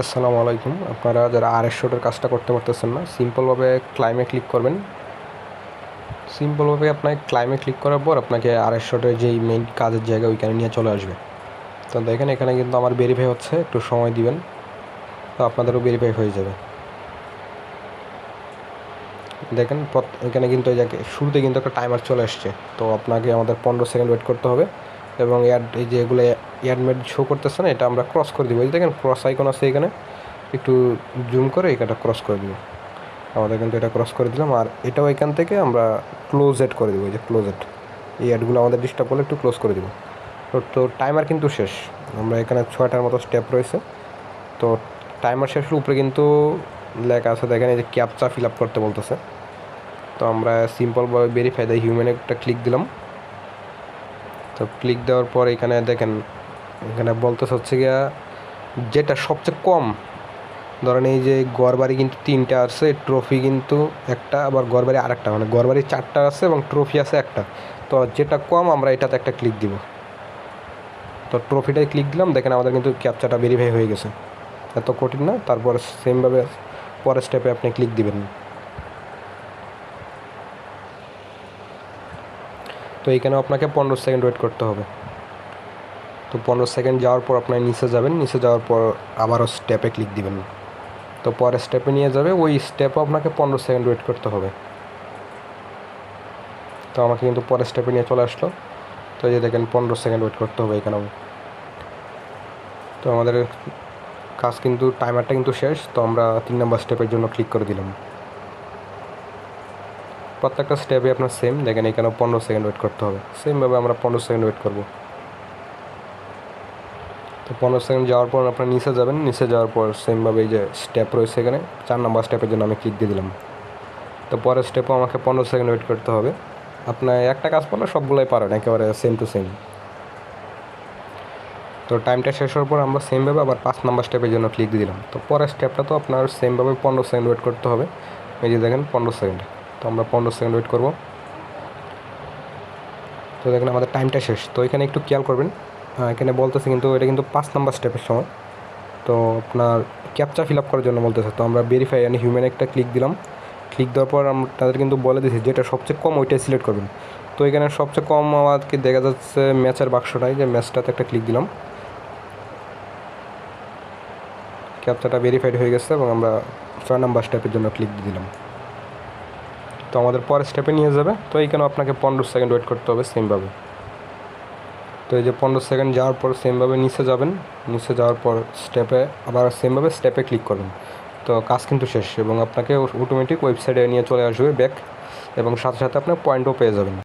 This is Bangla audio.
আসসালামু আলাইকুম। আপনারা যারা RS-শটের কাজটা করতে পারতেছেন না, সিম্পলভাবে ক্লাইমে ক্লিক করবেন। সিম্পলভাবে আপনাকে ক্লাইমে ক্লিক করার পর আপনাকে RS-শটের যেই মেইন কাজের জায়গা ওইখানে নিয়ে চলে আসবে। তো দেখেন এখানে কিন্তু আমার ভেরিফাই হচ্ছে, একটু সময় দিবেন, তো আপনাদেরও ভেরিফাই হয়ে যাবে। দেখেন এখানে কিন্তু এই জায়গায় শুরুতে কিন্তু একটা টাইমার চলে আসছে, তো আপনাকে আমাদের 15 সেকেন্ড ওয়েট করতে হবে এবং এই যে এগুলো অ্যাডমেড শো করতেছে না, এটা আমরা ক্রস করে দিব। এই দেখেন ক্রস আইকন আছে এখানে, একটু জুম করে এটা ক্রস করে দিব। আমাদের কিন্তু এটা ক্রস করে দিলাম, আর এটাও এখান থেকে আমরা ক্লোজ এড করে দেবো। এই যে ক্লোজ এড, এই অ্যাডগুলো আমাদের ডিস্টার্ব করলে একটু ক্লোজ করে দিব। তো টাইমার কিন্তু শেষ। আমরা এখানে 6টার মতো স্টেপ রয়েছে, তো টাইমার শেষের উপরে কিন্তু লেখা আছে, দেখেন এই যে ক্যাপচা ফিল আপ করতে বলতেছে। তো আমরা সিম্পলভাবে ভেরিফাই দ্য হিউম্যান একটা ক্লিক দিলাম। তো ক্লিক দেওয়ার পর এখানে দেখেন, এখানে বলতেছে হচ্ছে গিয়া যেটা সবচেয়ে কম, ধরেন এই যে গড়বাড়ি কিন্তু 3টা আছে, ট্রফি কিন্তু একটা, আবার গড়বাড়ি আরেকটা, মানে গড়বাড়ি 4টা আছে এবং ট্রফি আছে একটা। তো যেটা কম আমরা এটাতে একটা ক্লিক দিব। তো ট্রফিটাই ক্লিক দিলাম, দেখেন আমাদের কিন্তু ক্যাপচাটা ভেরিফাই হয়ে গেছে। এত কঠিন না। তারপর সেমভাবে পরের স্টেপে আপনি ক্লিক দিবেন। তো এইখানেও আপনাকে 15 সেকেন্ড ওয়েট করতে হবে। তো 15 সেকেন্ড যাওয়ার পর আপনার নিচে যাবেন, নিচে যাওয়ার পর আবারও স্টেপে ক্লিক দিবেন। তো পরের স্টেপে নিয়ে যাবে, ওই স্টেপও আপনাকে 15 সেকেন্ড ওয়েট করতে হবে। তো আমাকে কিন্তু পরের স্টেপে নিয়ে চলে আসলো। তো এই যে দেখেন 15 সেকেন্ড ওয়েট করতে হবে এখানেও। তো আমাদের কাজ কিন্তু টাইমারটা কিন্তু শেষ। তো আমরা 3 নম্বর স্টেপের জন্য ক্লিক করে দিলাম। প্রত্যেকটা স্টেপে আপনার সেম, দেখেন এখানেও 15 সেকেন্ড ওয়েট করতে হবে। সেমভাবে আমরা 15 সেকেন্ড ওয়েট করব। তো 15 সেকেন্ড যাওয়ার পর আপনার নিচে যাবেন, নিচে যাওয়ার পর সেমভাবে এই যে স্টেপ রয়েছে এখানে 4 নম্বর স্টেপের জন্য আমি ক্লিক দিয়ে দিলাম। তো পরের স্টেপও আমাকে 15 সেকেন্ড ওয়েট করতে হবে। আপনার একটা কাজ করলে সবগুলোই পারেন একেবারে সেম টু সেম। তো টাইমটা শেষ হওয়ার পর আমরা সেমভাবে আবার 5 নম্বর স্টেপের জন্য ক্লিক দিয়ে দিলাম। তো পরের স্টেপটা তো আপনার সেমভাবে 15 সেকেন্ড ওয়েট করতে হবে। এই যে দেখেন 15 সেকেন্ড। তো আমরা 15 সেকেন্ড ওয়েট করব। তো দেখেন আমাদের টাইমটা শেষ। তো এখানে একটু খেয়াল করবেন, এখানে বলতেছে কিন্তু এটা কিন্তু 5 নম্বর স্টেপের সময়। তো আপনার ক্যাপচা ফিল আপ করার জন্য বলতেছে। তো আমরা ভেরিফাই অ্যান্ড হিউম্যান একটা ক্লিক দিলাম। ক্লিক দেওয়ার পর আমরা তাদের কিন্তু বলে দিয়েছি যেটা সবচেয়ে কম ওইটাই সিলেক্ট করবেন। তো এখানে সবচেয়ে কম আমাদেরকে দেখা যাচ্ছে ম্যাচের বাক্সটাই, যে ম্যাচটাতে একটা ক্লিক দিলাম। ক্যাপচাটা ভেরিফাইড হয়ে গেছে এবং আমরা 6 নম্বর স্টেপের জন্য ক্লিক দিয়ে দিলাম। তো আমাদের পরের স্টেপে নিয়ে যাবে। তো এইখানে আপনাকে 15 সেকেন্ড ওয়েট করতে হবে সেমভাবে। তো এই যে 15 সেকেন্ড যাওয়ার পর সেমভাবে নিচে যাবেন, নিচে যাওয়ার পর স্টেপে আবার সেমভাবে স্টেপে ক্লিক করবেন। তো কাজ কিন্তু শেষ এবং আপনাকে অটোমেটিক ওয়েবসাইটে নিয়ে চলে আসবে ব্যাক, এবং সাথে সাথে আপনার পয়েন্টও পেয়ে যাবেন।